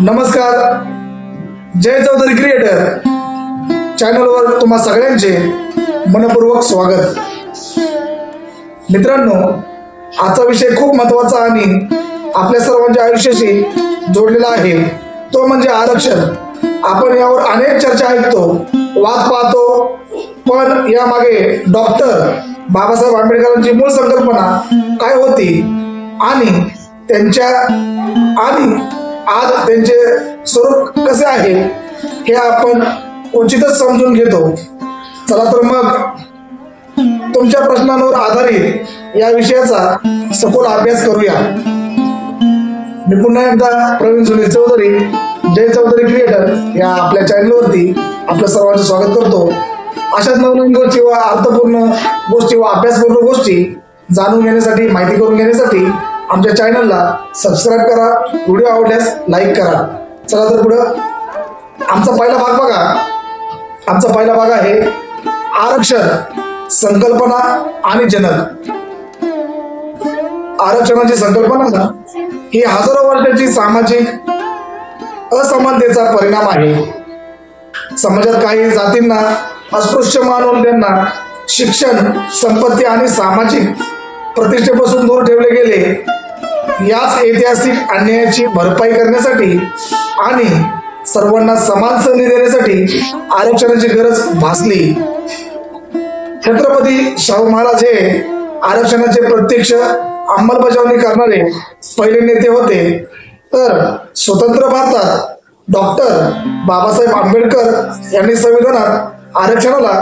नमस्कार. जय चौधरी क्रिएटर चॅनलवर तुम्हा सगळ्यांचे मनपूर्वक स्वागत. मित्रांनो, आजचा विषय खूप महत्त्वाचा आणि आपल्या सर्वांच्या आयुष्याशी जोडलेला आहे, तो म्हणजे आरक्षण. आपण यावर अनेक चर्चा ऐकतो, वाद पाहतो, पण यामागे डॉक्टर बाबासाहेब आंबेडकरांची मूळ संकल्पना काय होती आणि आज त्यांचे स्वरूप कसे आहे हे आपण क्वचितच समजून घेतो. चला तर मग तुमच्या प्रश्नांवर आधारित या विषयाचा सखोल अभ्यास करूया. मी पुन्हा एकदा प्रवीण सुनील चौधरी, जय चौधरी क्रिएटर या आपल्या चॅनलवरती आपलं सर्वांचं स्वागत करतो. अशाच नवनवीन गोष्टी व अर्थपूर्ण गोष्टी व अभ्यासपूर्ण गोष्टी जाणून घेण्यासाठी, माहिती करून घेण्यासाठी आमच्या चॅनलला सबस्क्राईब करा, व्हिडिओ आवडल्यास लाईक करा. चला तर पुढं आमचा पहिला भाग बघा. आमचा पहिला भाग आहे आरक्षण, संकल्पना आणि जनक. आरक्षणाची संकल्पना ही हजारो वर्षाची सामाजिक असमानतेचा परिणाम आहे. समाजात काही जातींना अस्पृश्य मानून त्यांना शिक्षण, संपत्ती आणि सामाजिक प्रतिष्ठेपासून दूर ठेवले गेले. याच ऐतिहासिक अन्यायाची भरपाई करण्यासाठी आणि सर्वांना समान संधी देण्यासाठी आरक्षणाची गरज भासली. छत्रपती शाहू महाराज हे आरक्षणाचे प्रत्यक्ष अंमलबजावणी करणारे पहिले नेते होते. तर स्वतंत्र भारतात डॉक्टर बाबासाहेब आंबेडकर यांनी संविधानात आरक्षणाला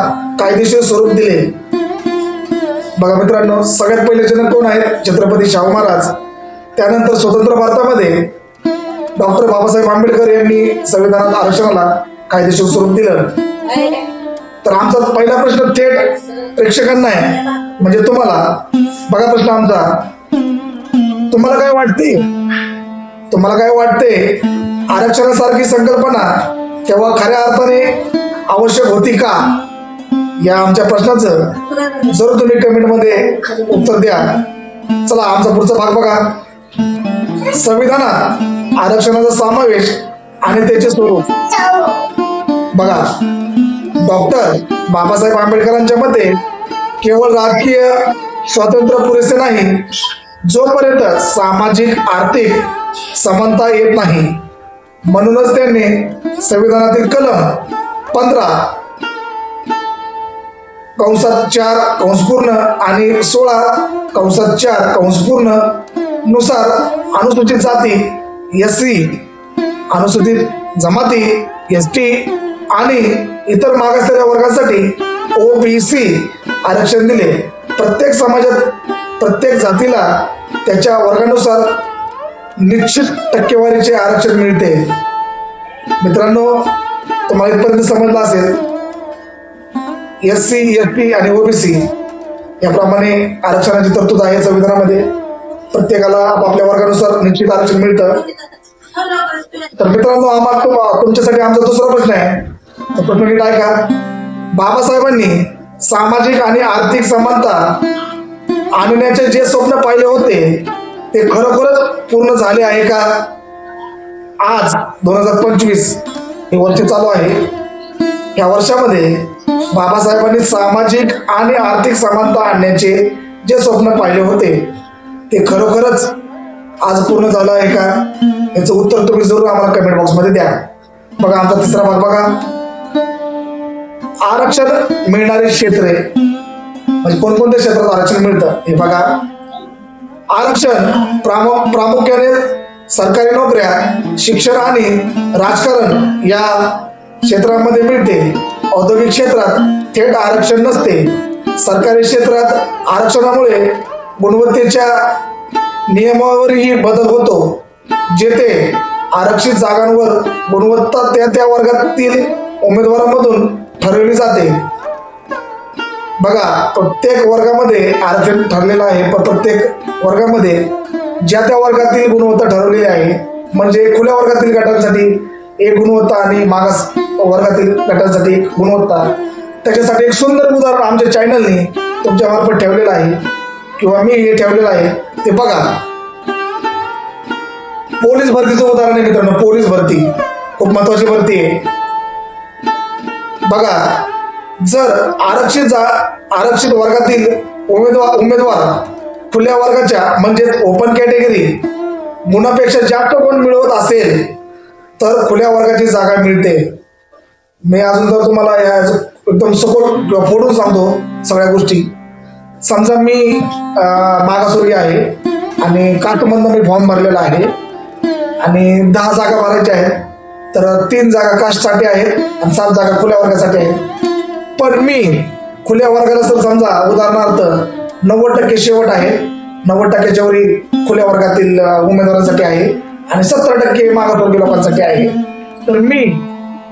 कायदेशीर स्वरूप दिले. बघा मित्रांनो, सगळ्यात पहिले जनक कोण आहेत? छत्रपती शाहू महाराज. त्यानंतर स्वतंत्र भारतामध्ये डॉक्टर बाबासाहेब आंबेडकर यांनी संविधानात आरक्षणाला कायदेशीर स्वरूप दिलं. तर आमचा पहिला प्रश्न थेट प्रेक्षकांना आहे, म्हणजे तुम्हाला. बघा प्रश्न आमचा, तुम्हाला काय वाटते आरक्षणासारखी संकल्पना तेव्हा खऱ्या अर्थाने आवश्यक होती का? या आमच्या प्रश्नाचं जरूर तुम्ही कमेंटमध्ये उत्तर द्या. चला आमचा पुढचा भाग बघा. संविधानात आरक्षणाचा समावेश आणि त्याचे स्वरूप बघा. डॉक्टर बाबासाहेब आंबेडकरांच्या मते केवळ राजकीय स्वातंत्र्य पुरेसे नाही, जोपर्यंत सामाजिक आर्थिक समानता येत नाही. म्हणूनच त्यांनी संविधानातील कलम 15 कंसात 4 कंसपूर्ण आणि 16 4 कंसपूर्ण नुसार अनुसूचित जाती, SC, अनुसूचित जमाती, ST आणि इतर मागासलेल्या वर्गासाठी OBC आरक्षण दिले. प्रत्येक समाजात प्रत्येक जातीला त्याच्या वर्गानुसार निश्चित टक्केवारीचे आरक्षण मिळते. मित्रांनो, तुम्हाला इथपर्यंत समजलं असेल. SC, ST आणि OBC याप्रमाणे आरक्षणाची तरतूद आहे संविधानामध्ये. प्रत्येकाला आपापल्या वर्गानुसार निश्चित आरक्षण मिळतं. तर मित्रांनो, तुमच्यासाठी आमचा दुसरा प्रश्न आहे. तो प्रश्न नीट ऐका. बाबासाहेबांनी सामाजिक आणि आर्थिक समानता आणण्याचे जे स्वप्न पाहिले होते ते खरोखरच पूर्ण झाले आहे का? आज 2025 हे वर्ष चालू आहे. या वर्षामध्ये बाबासाहेबांनी सामाजिक आणि आर्थिक समानता आणण्याचे जे स्वप्न पाहिले होते ते खरोखरच आज पूर्ण झालं आहे का? याचं उत्तर तुम्ही जरूर आम्हाला कमेंट बॉक्समध्ये द्या. बघा आमचा तिसरा भाग बघा. आरक्षण मिळणारी क्षेत्रे, म्हणजे कोणकोणत्या क्षेत्रात आरक्षण मिळतं हे बघा. आरक्षण प्रामुख्याने सरकारी नोकऱ्या, शिक्षण आणि राजकारण या क्षेत्रांमध्ये मिळते. औद्योगिक क्षेत्रात थेट आरक्षण नसते. सरकारी क्षेत्रात आरक्षणामुळे गुणवत्तेच्या नियमावरही बदल होतो. जेथे आरक्षित जागांवर गुणवत्ता त्या वर्गातील उमेदवारांमधून ठरवली जाते. बघा, प्रत्येक वर्गामध्ये आरक्षण ठरलेलं आहे, पण प्रत्येक वर्गामध्ये ज्या त्या वर्गातील गुणवत्ता ठरवलेली आहे. म्हणजे खुल्या वर्गातील गटांसाठी एक गुणवत्ता आणि मागास वर्गातील गटांसाठी एक गुणवत्ता. त्याच्यासाठी एक सुंदर उदाहरण आमच्या चॅनलने तुमच्या मार्फत ठेवलेलं आहे, किंवा मी हे ठेवलेलं आहे ते बघा. पोलीस भरतीचं उदाहरण आहे मित्रांनो. पोलीस भरती खूप महत्वाची भरती आहे. बघा, जर आरक्षित वर्गातील उमेदवार खुल्या वर्गाच्या म्हणजेच ओपन कॅटेगरी गुणापेक्षा जास्त गुण मिळवत असेल तर खुल्या वर्गाची जागा मिळते. मी अजून तर तुम्हाला एकदम सखोल फोडून सांगतो सगळ्या गोष्टी. समजा मी मागासवर्गीय आहे आणि कास्टमधनं मी फॉर्म भरलेला आहे आणि 10 जागा भरायच्या आहेत, तर 3 जागा कास्टसाठी आहेत आणि 7 जागा खुल्या वर्गासाठी आहेत. पण मी खुल्या वर्गाला जर समजा उदाहरणार्थ 90% शेवट आहे, 90%च्या वरील खुल्या वर्गातील उमेदवारांसाठी आहे आणि 70% मागासवर्गीय लोकांसाठी आहे, तर मी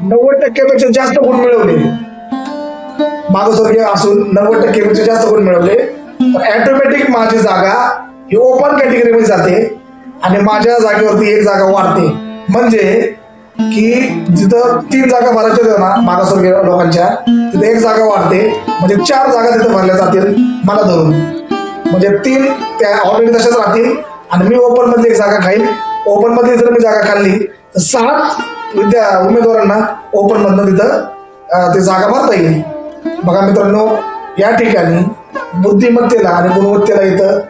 90%पेक्षा जास्त गुण मिळवले, मागासवर्गीय असून 90%पेक्षा जास्त गुण मिळवले, तर ऑटोमॅटिक माझी जागा ही ओपन कॅटेगरीमध्ये जाते आणि माझ्या जागेवरती 1 जागा वाढते. म्हणजे की जिथं 3 जागा भरायच्या होत्या ना मागासवर्गीय लोकांच्या, तिथे 1 जागा वाढते. म्हणजे 4 जागा तिथे भरल्या जातील मला धरून. म्हणजे 3 त्या ऑलरेडी तशाच राहतील आणि मी ओपन मध्ये 1 जागा खाईल. ओपन मध्ये जर मी जागा खाल्ली तर 6 उमेदवारांना ओपन मधनं तिथं ते जागा भरता येईल. बघा मित्रांनो, या ठिकाणी बुद्धिमत्तेला आणि गुणवत्तेला इथं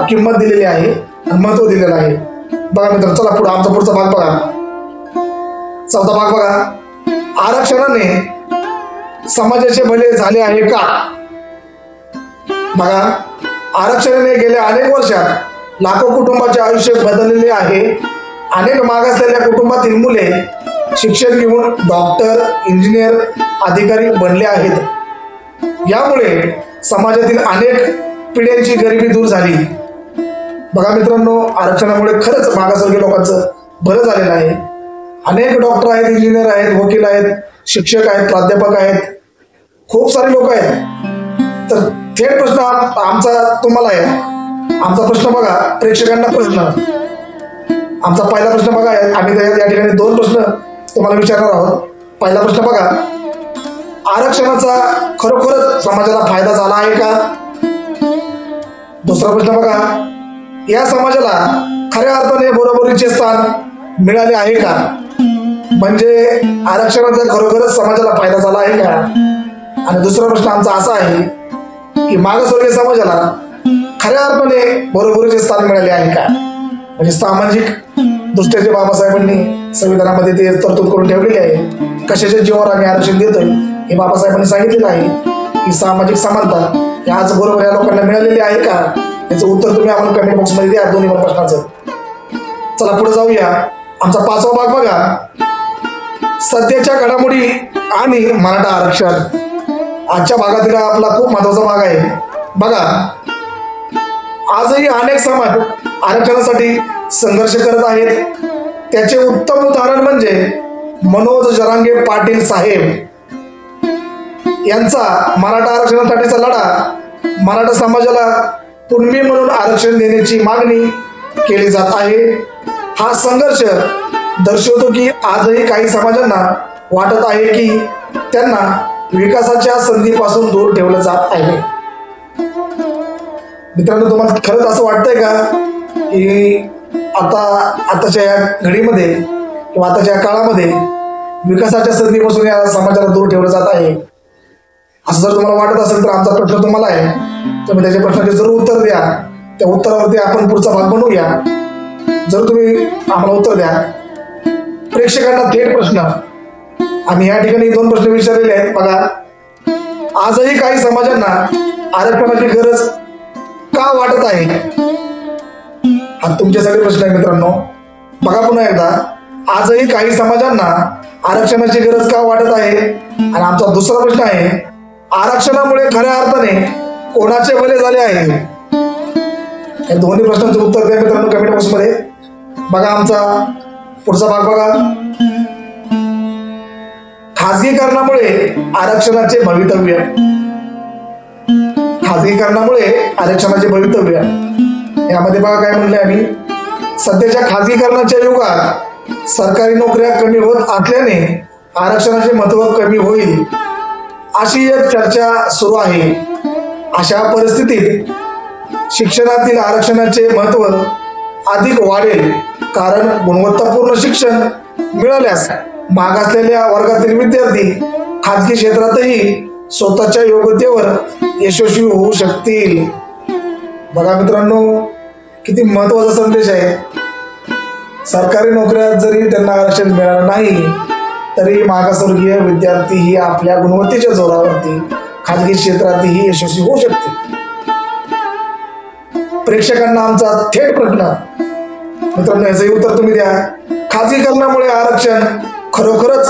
किंमत दिलेली आहे आणि महत्व दिलेलं आहे. बघा मित्रांनो, चला पुढे आमचा पुढचा भाग बघा. 4था भाग बघा. आरक्षणाने समाजाचे भले झाले आहे का? बघा, आरक्षणाने गेल्या अनेक वर्षात लाखो कुटुंबाचे आयुष्य बदललेले आहे. अनेक मागासलेल्या कुटुंबातील मुले शिक्षण घेऊन डॉक्टर, इंजिनियर, अधिकारी बनले आहेत. यामुळे समाजातील अनेक पिढ्यांची गरिबी दूर झाली. बघा मित्रांनो, आरक्षणामुळे खरंच मागासवर्गीय लोकांचं बरं झालेलं आहे. अनेक डॉक्टर आहेत, इंजिनियर आहेत, वकील आहेत, शिक्षक आहेत, प्राध्यापक आहेत, खूप सारे लोक आहेत. तर थेट प्रश्न आमचा तुम्हाला आहे. आमचा प्रश्न बघा, प्रेक्षकांना प्रश्न. आमचा पहिला प्रश्न बघा, आम्ही या ठिकाणी 2 प्रश्न तुम्हाला विचारणार आहोत. पहिला प्रश्न बघा, आरक्षणाचा खरोखरच समाजाला फायदा झाला आहे का? दुसरा प्रश्न बघा, या समाजाला खऱ्या अर्थाने बरोबरीचे स्थान मिळाले आहे का? म्हणजे आरक्षणाचा खरोखरच समाजाला फायदा झाला आहे का? आणि दुसरा प्रश्न आमचा असा आहे की मागासवर्गीय समाजाला खऱ्या अर्थाने बरोबरीचे स्थान मिळाले आहे का? म्हणजे सामाजिक दृष्ट्या जे बाबासाहेबांनी संविधानामध्ये ते तरतूद करून ठेवलेली आहे, कशाच्या जीवावर आम्ही आरक्षण देतोय हे बाबासाहेबांनी सांगितलेलं आहे की सामाजिक समानता ही आज बरोबर या लोकांना मिळालेली आहे का? याचं उत्तर तुम्ही आम्हाला कमेंट बॉक्स मध्ये द्या दोन्ही प्रश्नाचं. चला पुढे जाऊया. आमचा 5वा भाग बघा, सध्याच्या घडामोडी आणि मराठा आरक्षण. आजच्या भागातील आपला खूप महत्वाचा भाग आहे. बघा, आजही अनेक समाज आरक्षणासाठी संघर्ष करत आहेत. त्याचे उत्तम उदाहरण म्हणजे मनोज जरांगे पाटील साहेब यांचा मराठा आरक्षणासाठीचा लढा. मराठा समाजाला कुणबी म्हणून आरक्षण देण्याची मागणी केली जात आहे. हा संघर्ष दर्शवतो की आजही काही समाजांना वाटत आहे की त्यांना विकासाच्या संधीपासून दूर ठेवलं जात आहे. मित्रांनो, तुम्हाला खरंच असं वाटतंय का की आताच्या या घडीमध्ये किंवा आताच्या काळामध्ये विकासाच्या संधीपासून या समाजाला दूर ठेवलं जात आहे? असं जर तुम्हाला वाटत असेल तर आमचा प्रश्न तुम्हाला आहे, तुम्ही त्याच्या प्रश्नाचे जरूर उत्तर द्या. त्या उत्तरावरती आपण पुढचा भाग बनवूया. जर तुम्ही आम्हाला उत्तर द्या. प्रेक्षकांना थेट प्रश्न आम्ही या ठिकाणी 2 प्रश्न विचारलेले आहेत. बघा, आजही काही समाजांना आरक्षणाची गरज का वाटत आहे? हा तुमच्यासाठी प्रश्न आहे मित्रांनो. बघा पुन्हा एकदा, आजही काही समाजांना आरक्षणाची गरज का वाटत आहे? आणि आमचा दुसरा प्रश्न आहे, आरक्षणामुळे खऱ्या अर्थाने कोणाचे भले झाले आहे? या दोन्ही प्रश्नांचं उत्तर द्या मित्रांनो कमेंट बॉक्स मध्ये. बघा आमचा पुढचा भाग बघा, खाजगीकरणामुळे आरक्षणाचे भवितव्य. खाजगीकरणामुळे आरक्षणाचे भवितव्य यामध्ये बघा काय म्हणले आम्ही, सध्याच्या खाजगीकरणाच्या युगात सरकारी नोकऱ्या कमी होत असल्याने आरक्षणाचे महत्व कमी होईल अशी एक चर्चा सुरू आहे. अशा परिस्थितीत शिक्षणातील आरक्षणाचे महत्व अधिक वाढेल, कारण गुणवत्तापूर्ण शिक्षण मिळाल्यास मागासलेल्या वर्गातील विद्यार्थी खाजगी क्षेत्रातही स्वतःच्या योग्यतेवर यशस्वी होऊ शकतील. बघा मित्रांनो, किती महत्वाचा संदेश आहे. सरकारी नोकऱ्यात जरी त्यांना आरक्षण मिळालं नाही तरी मागासवर्गीय विद्यार्थी ही आपल्या गुणवत्तेच्या जोरावरती खाजगी क्षेत्रातही यशस्वी होऊ शकते. प्रेक्षकांना आमचा थेट प्रश्न, मित्रांनो याचे उत्तर तुम्ही द्या. खाजगीकरणामुळे आरक्षण खरोखरच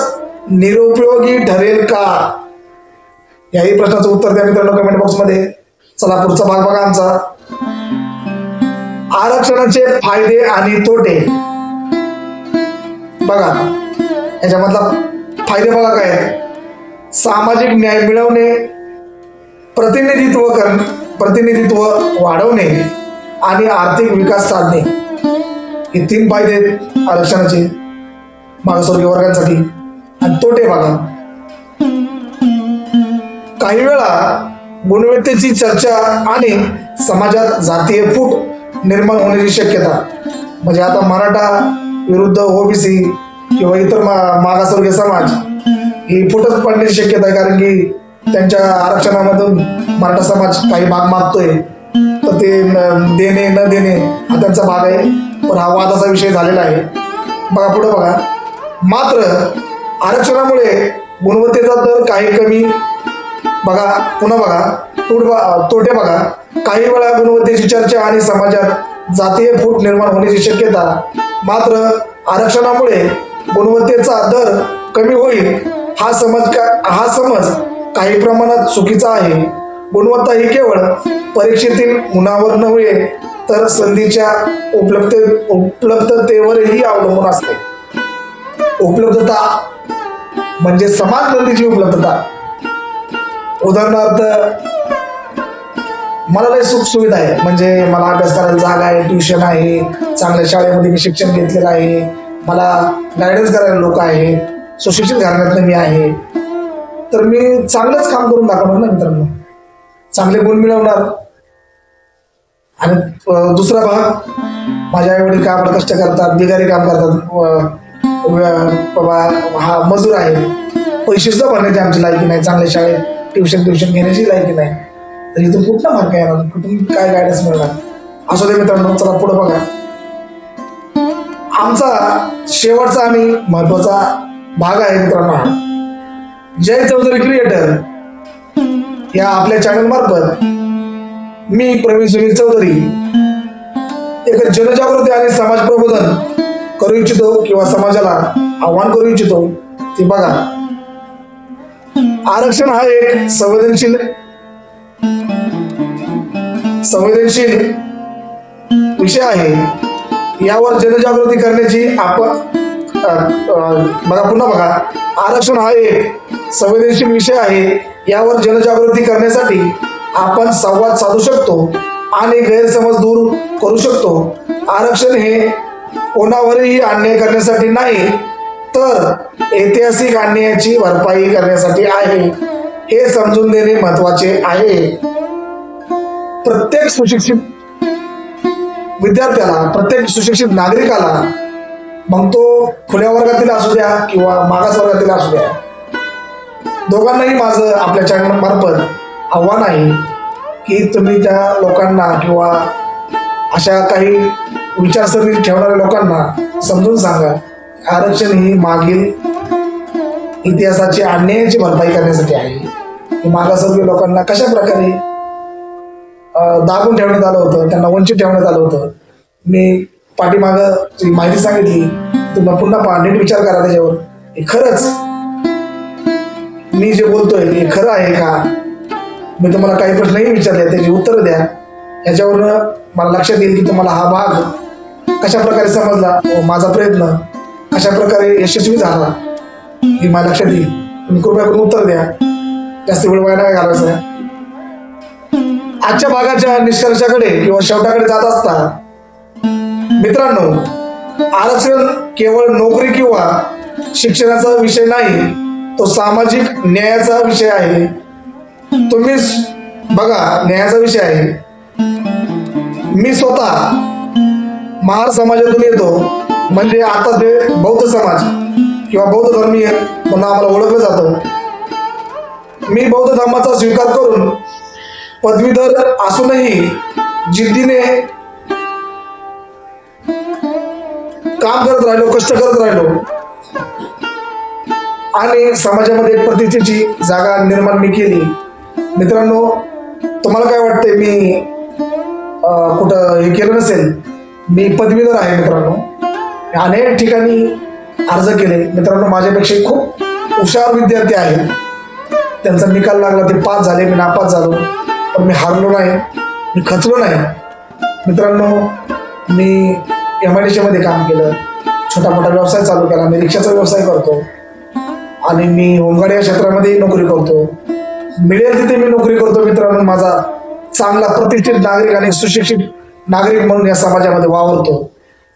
निरुपयोगी ठरेल का? याही प्रश्नाचं उत्तर द्या मित्रांनो कमेंट बॉक्स मध्ये. चला पुढचा भाग बघा आमचा. आरक्षणाचे फायदे आणि तोटे. बघा याच्यामधला फायदे बघा काय आहेत. सामाजिक न्याय मिळवणे, प्रतिनिधित्व वाढवणे आणि आर्थिक विकास साधणे, हे 3 फायदे आहेत आरक्षणाचे मागासवर्गीय वर्गांसाठी. आणि तोटे बघा. काही वेळा गुणवत्तेची चर्चा आणि समाजात जातीय फूट निर्माण होण्याची शक्यता. म्हणजे आता मराठा विरुद्ध ओबीसी किंवा इतर मागासवर्गीय समाज ही फुटच पडण्याची शक्यता आहे, कारण की त्यांच्या आरक्षणामधून मराठा समाज काही भाग मागतोय, तर ते देणे न देणे हा त्यांचा भाग आहे. पण हा वादाचा विषय झालेला आहे. बघा पुढे बघा. मात्र आरक्षणामुळे गुणवत्तेचा दर काही कमी. बघा पुन्हा बघा तोटे बघा. काही वेळा गुणवत्तेची चर्चा आणि समाजात जातीय फूट निर्माण होण्याची शक्यता. मात्र आरक्षणामुळे गुणवत्तेचा दर कमी होईल हा समज काही प्रमाणात चुकीचा आहे. गुणवत्ता ही केवळ परीक्षेतील गुणांवर नव्हे तर संधीच्या उपलब्धतेवरही अवलंबून असते. उपलब्धता म्हणजे समान संधीची उपलब्धता. उदाहरणार्थ मला लय सुख सुविधा आहे, म्हणजे मला अभ्यास करायला जागा आहे, ट्युशन आहे, चांगल्या शाळेमध्ये मी शिक्षण घेतलेलं आहे, मला गायडन्स करायला लोक आहेत, सुशिक्षित घराण्यातलं मी आहे, तर मी चांगलंच काम करून दाखवणार ना मित्रांनो, चांगले गुण मिळवणार. आणि दुसरा भाग, माझ्या आई वडील काम कष्ट करतात, बिगारी काम करतात, बाबा हा मजूर आहे, पैसे सुद्धा भरण्याची आमची लायकी नाही, चांगल्या शाळेत ट्युशन घेण्याची लायकी नाही, तर इथून कुठला मार्ग येणार, कुठून काय गायडन्स मिळणार. असू दे मित्रांनो, चला पुढे बघा. आमचा शेवटचा आणि महत्वाचा भाग आहे मित्रांनो, जय चौधरी क्रिएटर या आपल्या चॅनल मार्फत मी प्रवीण सुनील चौधरी एक जनजागृती आणि समाज प्रबोधन करू इच्छितो किंवा समाजाला आव्हान करू इच्छितो. ते बघा, आरक्षण हा एक संवेदनशील विषय आहे. यावर जनजागृती करण्याची आपण बघा पुन्हा बघा. आरक्षण हा एक संवेदनशील विषय आहे. यावर जनजागृती करण्यासाठी आपण संवाद साधू शकतो आणि गैरसमज दूर करू शकतो. आरक्षण हे कोणावरही अन्याय करण्यासाठी नाही, तर ऐतिहासिक अन्यायाची भरपाई करण्यासाठी आहे, हे समजून देणे महत्वाचे आहे. प्रत्येक सुशिक्षित विद्यार्थ्याला, प्रत्येक सुशिक्षित नागरिकाला, मग तो खुल्या वर्गातील असू द्या किंवा मागास वर्गातील असू द्या, दोघांनाही माझं आपल्या चॅनल मार्फत आव्हान आहे की तुम्ही त्या लोकांना किंवा अशा काही विचारसरणी ठेवणाऱ्या लोकांना समजून सांगा, आरक्षण ही मागील इतिहासाची अन्यायाची भरपाई करण्यासाठी आहे. मागासवर्गीय लोकांना कशा प्रकारे दाबून ठेवण्यात आलं होतं, त्यांना वंचित ठेवण्यात आलं होतं. मी पाठीमागं माहिती सांगितली, तुम्ही पुन्हा पहा, नीट विचार करा त्याच्यावर. हे खरंच मी जे बोलतोय हे खरं आहे का? मी तुम्हाला काही प्रश्नही विचारले, त्याची उत्तर द्या. याच्यावरनं मला लक्षात येईल की तुम्हाला हा भाग कशा प्रकारे समजला व माझा प्रयत्न कशा प्रकारे यशस्वी झाला हे मला लक्षात येईल. तुम्ही कृपया करून उत्तर द्या, जास्त वेळ वाया नाही घालवायचा आहे. आजच्या भागाच्या निष्कर्षाकडे किंवा शेवटाकडे जात असता मित्रांनो, आरक्षण केवळ नोकरी किंवा शिक्षणाचा विषय नाही, तो सामाजिक न्यायाचा विषय आहे. तुम्ही बघा, न्यायाचा विषय आहे. मी स्वतः महार समाजातून येतो, म्हणजे आता ते बौद्ध समाज किंवा बौद्ध धर्मीय म्हणून आम्हाला ओळखलं जातं. मी बौद्ध धर्माचा स्वीकार करून पदवीधर असूनही जिद्दीने काम करत राहिलो, कष्ट करत राहिलो आणि समाजामध्ये एक प्रतिष्ठेची जागा निर्माण मी केली. मित्रांनो, तुम्हाला काय वाटतंय मी कुठं हे केलं नसेल? मी पदवीधर आहे मित्रांनो, अनेक ठिकाणी अर्ज केले. मित्रांनो, माझ्यापेक्षा खूप हुशार विद्यार्थी आहेत, त्यांचा निकाल लागला, ते पास झाले, मी नापास झालो, पण मी हारलो नाही, मी खचलो नाही. मित्रांनो, मी MIDC मध्ये काम केलं, छोटा मोठा व्यवसाय चालू केला, मी रिक्षाचा व्यवसाय करतो आणि मी होमगार्ड या क्षेत्रामध्ये नोकरी करतो. मिळेल तिथे मी नोकरी करतो. मित्रांनो, माझा चांगला प्रतिष्ठित नागरिक आणि सुशिक्षित नागरिक म्हणून या समाजामध्ये वावरतो.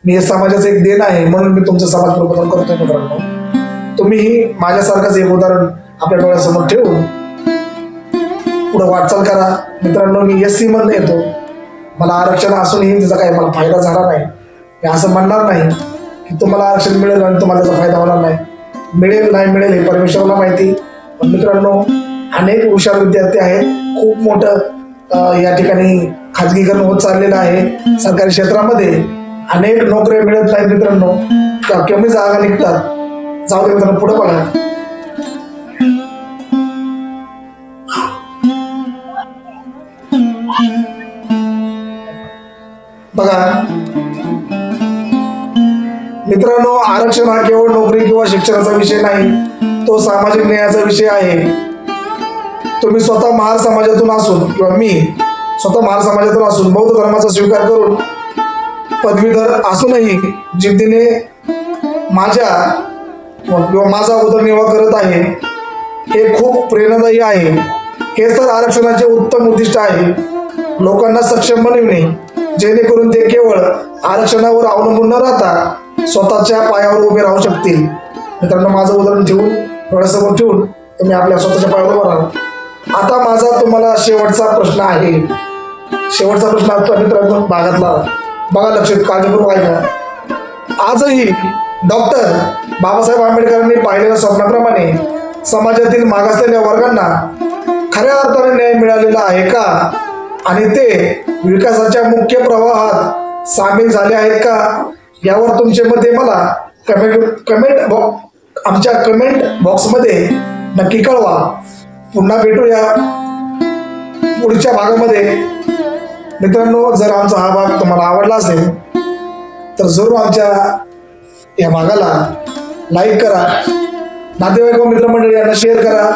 मी या समाजाचं एक देण आहे, म्हणून मी तुमचं समाज प्रबोधन करतो. मित्रांनो, तुम्हीही माझ्यासारखंच एक उदाहरण आपल्या डोळ्यासमोर ठेवून पुढे वाटचाल करा. मित्रांनो, मी SC मधून येतो, मला आरक्षण असूनही त्याचा काही मला फायदा झाला नाही. मी असं म्हणणार नाही की तुम्हाला आरक्षण मिळेल आणि तुम्हाला त्याचा फायदा होणार नाही. मिळेल नाही मिळेल हे परमेश्वराला माहिती. पण मित्रांनो, अनेक हुशार विद्यार्थी आहेत, खूप मोठं या ठिकाणी खाजगीकरण होत चाललेलं आहे. सरकारी क्षेत्रामध्ये अनेक नोकऱ्या मिळत नाहीत मित्रांनो, कमी जागा निघतात. जाऊ दे मित्रांनो, पुढे बघा. बघा मित्रांनो, आरक्षण हा केवळ नोकरी किंवा शिक्षणाचा विषय नाही, तो सामाजिक न्यायाचा विषय आहे. तुम्ही स्वतः महार समाजातून असून किंवा मी स्वतः महार समाजातून असून बौद्ध धर्माचा स्वीकार करून पदवीधर असूनही जिद्दीने माझा उदरनिर्वाह करत आहे, हे खूप प्रेरणादायी आहे. हे तर आरक्षणाचे उत्तम उद्दिष्ट आहे, लोकांना सक्षम बनविणे, जेणेकरून ते केवळ आरक्षणावर अवलंबून न राहता स्वतःच्या पायावर उभे राहू शकतील. मित्रांनो, माझं उदाहरण ठेवून, डोळ्यासमोर ठेवून तुम्ही आपल्या स्वतःच्या पायावर उभं राहा. आता माझा तुम्हाला शेवटचा प्रश्न आहे. शेवटचा प्रश्न असतो मित्रांनो भागातला. बघा, लक्षात काळजीपूर्वक ऐका. आजही डॉक्टर बाबासाहेब आंबेडकरांनी पाहिलेल्या स्वप्नाप्रमाणे समाजातील मागासलेल्या वर्गांना खऱ्या अर्थाने न्याय मिळालेला आहे का, आणि ते विकासाच्या मुख्य प्रवाहात सामील झाले आहेत का, यावर तुमचे मते मला आमच्या कमेंट बॉक्समध्ये नक्की कळवा. पुन्हा भेटूया पुढच्या भागामध्ये. मित्रांनो, जर आमचा हा भाग तुम्हाला आवडला असेल तर जरूर आमच्या या भागाला लाईक करा, नातेवाईक व मित्रमंडळी यांना शेअर करा.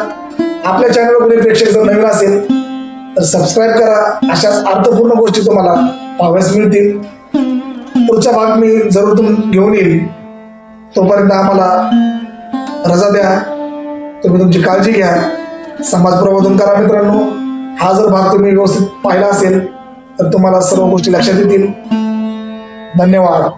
आपल्या चॅनलवर कोणी प्रेक्षक जर नवीन असेल तर सबस्क्राईब करा. अशाच अर्थपूर्ण गोष्टी तुम्हाला पाहाव्यास मिळतील. पुढचा भाग मी जरूर घेऊन येईल. तोपर्यंत आम्हाला रजा द्या. तुम्ही तुमची काळजी घ्या, समाज प्रबोधन करा. मित्रांनो, हा जर भाग तुम्ही व्यवस्थित पाहिला असेल तर तुम्हाला सर्व गोष्टी लक्षात येतील. धन्यवाद.